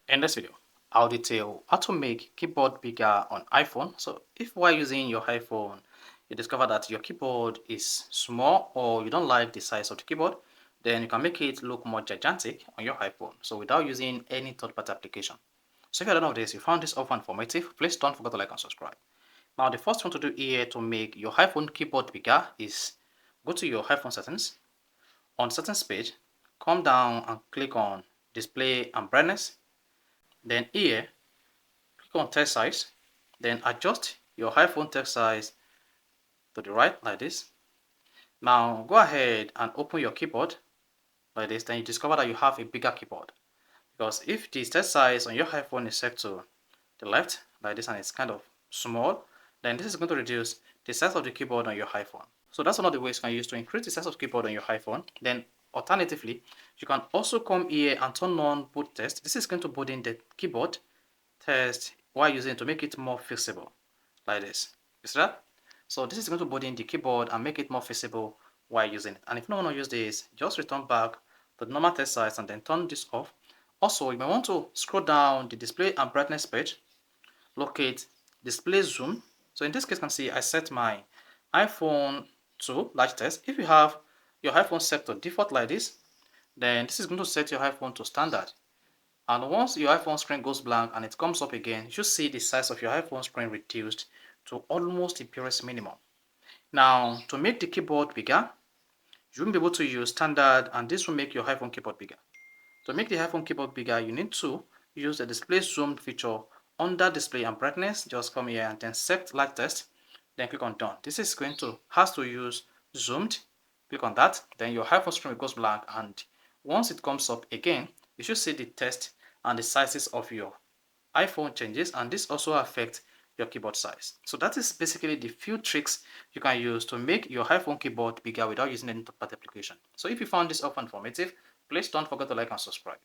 In this video, I'll detail how to make keyboard bigger on iPhone. So if while using your iPhone, you discover that your keyboard is small or you don't like the size of the keyboard, then you can make it look more gigantic on your iPhone. So without using any third-party application. So if you don't know this, you found this often informative, please don't forget to like and subscribe. Now the first thing to do here to make your iPhone keyboard bigger is go to your iPhone settings. On settings page, come down and click on display and brightness. Then here, click on text size, then adjust your iPhone text size to the right like this. Now go ahead and open your keyboard like this, then you discover that you have a bigger keyboard. Because if the text size on your iPhone is set to the left like this and it's kind of small, then this is going to reduce the size of the keyboard on your iPhone. So that's one of the ways you can use to increase the size of the keyboard on your iPhone. Then alternatively, you can also come here and turn on boot test. This is going to boot in the keyboard test while using it to make it more flexible like this. You see that? So this is going to boot in the keyboard and make it more feasible while using it. And if you don't want to use this, just return back to the normal text size and then turn this off. Also, you may want to scroll down the display and brightness page, locate display zoom. So in this case, you can see I set my iPhone to large text. If you have your iPhone set to default like this, then this is going to set your iPhone to standard. And once your iPhone screen goes blank and it comes up again, you should see the size of your iPhone screen reduced to almost the barest minimum. Now, to make the keyboard bigger, you won't be able to use standard, and this will make your iPhone keyboard bigger. To make the iPhone keyboard bigger, you need to use the display zoom feature under display and brightness. Just come here and then select light test, then click on done. This is going to has to use zoomed. Click on that, then your iPhone screen goes blank, and once it comes up again, you should see the text and the sizes of your iPhone changes, and this also affects your keyboard size. So that is basically the few tricks you can use to make your iPhone keyboard bigger without using any third-party application. So if you found this often informative, please don't forget to like and subscribe.